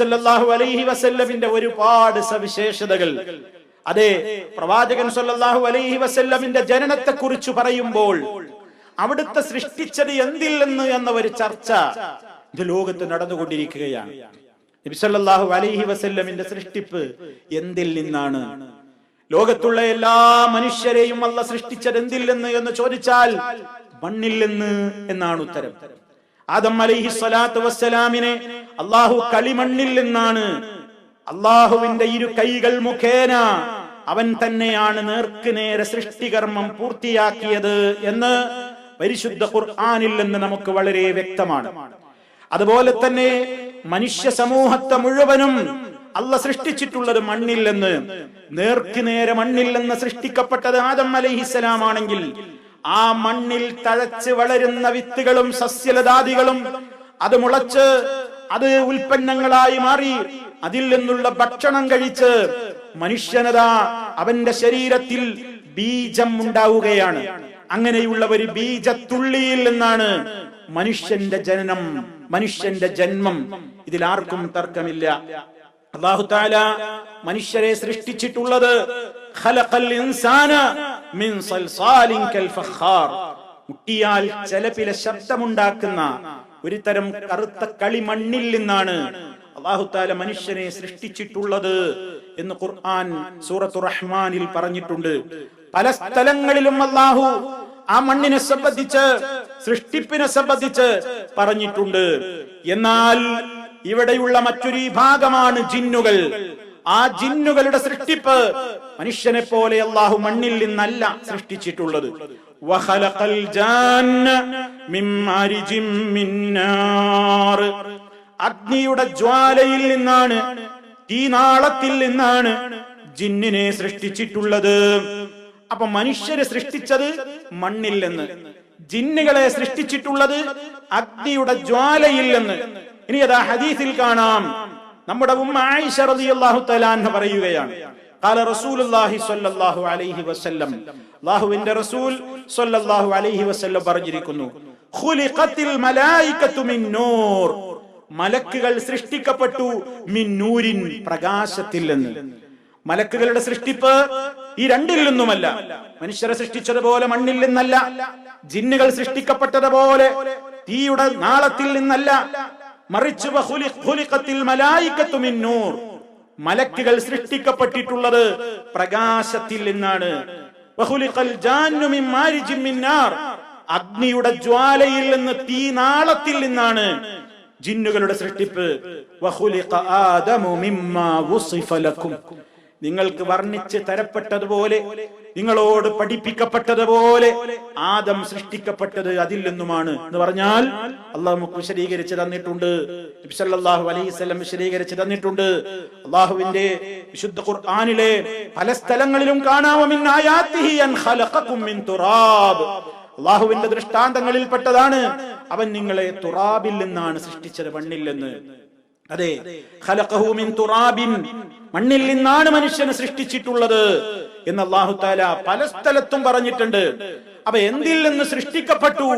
സല്ലല്ലാഹു അലൈഹി വസല്ലമിന്റെ ഒരുപാട് സവിശേഷതകൾ. അതെ, പ്രവാചകൻ സല്ലല്ലാഹു അലൈഹി വസല്ലമിന്റെ ജനനത്തെ കുറിച്ച് പറയുമ്പോൾ അവിടുത്തെ സൃഷ്ടിച്ചത് എന്തിൽ നിന്ന് എന്ന ഒരു ചർച്ച ഇത് ലോകത്ത് നടന്നുകൊണ്ടിരിക്കുകയാണ്. നബി സല്ലല്ലാഹു അലൈഹി വസല്ലമിന്റെ സൃഷ്ടിപ്പ് എന്തിൽ നിന്നാണ്? ലോകത്തുള്ള എല്ലാ മനുഷ്യരെയും അല്ലാഹു സൃഷ്ടിച്ചത് എന്തിൽ നിന്ന് എന്ന് ചോദിച്ചാൽ മണ്ണിൽ നിന്ന് എന്നാണ് ഉത്തരം. ആദം അലൈഹി സ്വലാത്തു വസ്സലാമിനെ അല്ലാഹു കളിമണ്ണിൽ നിന്നാണ്, അല്ലാഹുവിന്റെ ഇരു കൈകൾ മുഖേന അവൻ തന്നെയാണ് നേർക്കുനേരെ സൃഷ്ടികർമ്മം പൂർത്തിയാക്കിയത് എന്ന് പരിശുദ്ധ ഖുർആനിൽ നിന്ന് നമുക്ക് വളരെ വ്യക്തമാണ്. അതുപോലെ തന്നെ മനുഷ്യ സമൂഹത്തെ മുഴുവനും അല്ലാഹു സൃഷ്ടിച്ചിട്ടുള്ളത് മണ്ണിൽ നിന്ന്. നേർക്കുനേരെ മണ്ണിൽ നിന്ന് സൃഷ്ടിക്കപ്പെട്ടത് ആദം അലൈഹിസ്സലാം ആണെങ്കിൽ ആ മണ്ണിൽ തഴച്ച് വളരുന്ന വിത്തുകളും സസ്യലതാദികളും അത് മുളച്ച് അത് ഉൽപ്പന്നങ്ങളായി മാറി അതിൽ നിന്നുള്ള ഭക്ഷണം കഴിച്ച് മനുഷ്യനതാ അവന്റെ ശരീരത്തിൽ ബീജം ഉണ്ടാവുകയാണ്. അങ്ങനെയുള്ള ഒരു ബീജത്തുള്ളിയിൽ നിന്നാണ് മനുഷ്യന്റെ ജനനം, മനുഷ്യന്റെ ജന്മം. ഇതിൽ ആർക്കും തർക്കമില്ല. അല്ലാഹു തആല മനുഷ്യരെ സൃഷ്ടിച്ചിട്ടുള്ളത് ഖലഖൽ ഇൻസാന മിൻ സൽസാലിൻ കൽ ഫഖാർ, മുട്ടിയാൽ ചലപില ശബ്ദമുണ്ടാക്കുന്ന ഒരു തരം കറുത്ത കളിമണ്ണിൽ നിന്നാണ് അല്ലാഹു തആല മനുഷ്യനെ സൃഷ്ടിച്ചിട്ടുള്ളത് എന്ന് ഖുർആൻ സൂറത്തുർ റഹ്മാനിൽ പറഞ്ഞിട്ടുണ്ട്. പല സ്ഥലങ്ങളിലും അല്ലാഹു ആ മണ്ണിനെ സംബന്ധിച്ച്, സൃഷ്ടിപ്പിനെ സംബന്ധിച്ച് പറഞ്ഞിട്ടുണ്ട്. എന്നാൽ ഇവിടെയുള്ള മറ്റൊരു വിഭാഗമാണ് ജിന്നുകൾ. ആ ജിന്നുകളുടെ സൃഷ്ടിപ്പ് മനുഷ്യനെ പോലെ അല്ലാഹു മണ്ണിൽ നിന്നല്ല സൃഷ്ടിച്ചിട്ടുള്ളത്. വഖലഖൽ ജാന്ന മിൻ മാരിജിൻ മിൻ നാർ, അഗ്നിയുടെ ജ്വാലയിൽ നിന്നാണ്, തീനാളത്തിൽ നിന്നാണ് ജിന്നിനെ സൃഷ്ടിച്ചിട്ടുള്ളത്. അപ്പൊ മനുഷ്യരെ സൃഷ്ടിച്ചത് മണ്ണിൽ നിന്ന്, ജിന്നുകളെ സൃഷ്ടിച്ചിട്ടുള്ളത് അഗ്നിയുടെ ജ്വാലയിൽ നിന്ന്. ഇനി അതാ ഹദീസിൽ കാണാം, നമ്മുടെ ഉമ്മ ആയിഷ റളിയല്ലാഹു തആല അൻഹ പറയുകയാണ്, ഖാല റസൂലുള്ളാഹി സ്വല്ലല്ലാഹു അലൈഹി വസല്ലം, അല്ലാഹുവിന്റെ റസൂൽ സ്വല്ലല്ലാഹു അലൈഹി വസല്ലം പറഞ്ഞിരിക്കുന്നു, ഖുലിഖത്തിൽ മലായികതു മിൻ നൂർ, മലക്കുകൾ സൃഷ്ടിക്കപ്പെട്ടു മിൻ നൂരിൻ, പ്രകാശത്തിൽ നിന്ന്. മലക്കുകളുടെ സൃഷ്ടിപ്പ് ഈ രണ്ടിൽ നിന്നുമല്ല. മനുഷ്യരെ സൃഷ്ടിച്ചതുപോലെ മണ്ണിൽ നിന്നല്ല, ജിന്നുകൾ സൃഷ്ടിക്കപ്പെട്ടതുപോലെ തീയുടെ നാളത്തിൽ നിന്നല്ല, മറിച്ച് ഖുലിഖത്തിൽ മലായികതു മിൻ നൂർ, മലക്കുകൾ സൃഷ്ടിക്കപ്പെട്ടിട്ടുള്ളത് പ്രകാശത്തിൽ നിന്നാണ്. വഖുലിഖൽ ജാന്നു മിൻ മാരിജിൻ മിൻ നാർ, അഗ്നിയുടെ ജ്വാലയിൽ നിന്ന്, തീനാളത്തിൽ നിന്നാണ് ജിന്നുകളുടെ സൃഷ്ടിപ്പ്. വഖുലിഖ ആദമു മിമ്മാ വുസിഫ ലക്കും, നിങ്ങൾക്ക് വർണ്ണിച്ച് തരപ്പെട്ടതുപോലെ, നിങ്ങളോട് പഠിപ്പിക്കപ്പെട്ടതുപോലെ ആദം സൃഷ്ടിക്കപ്പെട്ടത് അതിൽ നിന്നുമാണ് എന്ന് പറഞ്ഞാൽ അല്ലാഹു നമുക്ക് വിശദീകരിച്ച് തന്നിട്ടുണ്ട്. നബി സല്ലല്ലാഹു അലൈഹി വസല്ലം വിശദീകരിച്ച് തന്നിട്ടുണ്ട്. അല്ലാഹുവിന്റെ വിശുദ്ധ ഖുർആനിലെ പല സ്ഥലങ്ങളിലും കാണാം, മിൻ ആയാതിഹി അൻ ഖലഖകും മിൻ തുറാബ്, അല്ലാഹുവിന്റെ ദൃഷ്ടാന്തങ്ങളിൽ പെട്ടതാണ് അവൻ നിങ്ങളെ തുറാബിൽ നിന്നാണ് സൃഷ്ടിച്ചത്, മണ്ണിൽ നിന്ന്. അതെ, ഖലഖഹു മിൻ തുറാബിൻ, മണ്ണിൽ നിന്നാണ് മനുഷ്യനെ സൃഷ്ടിച്ചിട്ടുള്ളത് എന്ന് അല്ലാഹു തആല പല സ്ഥലത്തും പറഞ്ഞിട്ടുണ്ട്. അപ്പൊ എന്തിൽ നിന്ന് സൃഷ്ടിക്കപ്പെട്ടു?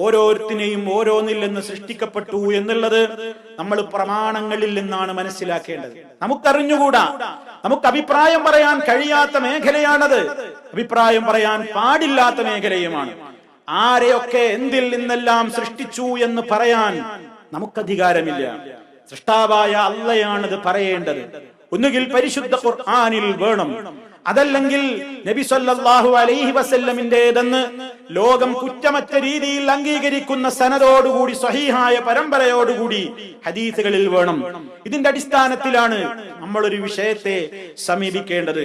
ഓരോരുത്തിനെയും ഓരോന്നിൽ നിന്ന് സൃഷ്ടിക്കപ്പെട്ടു എന്നുള്ളത് നമ്മൾ പ്രമാണങ്ങളിൽ നിന്നാണ് മനസ്സിലാക്കേണ്ടത്. നമുക്കറിഞ്ഞുകൂടാ, നമുക്ക് അഭിപ്രായം പറയാൻ കഴിയാത്ത മേഖലയാണത്, അഭിപ്രായം പറയാൻ പാടില്ലാത്ത മേഖലയുമാണ്. ആരെയൊക്കെ എന്തിൽ നിന്നെല്ലാം സൃഷ്ടിച്ചു എന്ന് പറയാൻ നമുക്കധികാരമില്ല. സൃഷ്ടാവായ അള്ളയാണത് പറയേണ്ടത്. ഒന്നുകിൽ പരിശുദ്ധ ഖുർആനിൽ വേണം, അതല്ലെങ്കിൽ നബി സല്ലല്ലാഹു അലൈഹി വസല്ലമിന്റേതെന്ന് ലോകം കുറ്റമറ്റ രീതിയിൽ അംഗീകരിക്കുന്ന സനദോടുകൂടി, സ്വഹീഹായ പരമ്പരയോടുകൂടി ഹദീസുകളിൽ വേണം. ഇതിന്റെ അടിസ്ഥാനത്തിലാണ് നമ്മൾ ഒരു വിഷയത്തെ സമീപിക്കേണ്ടത്.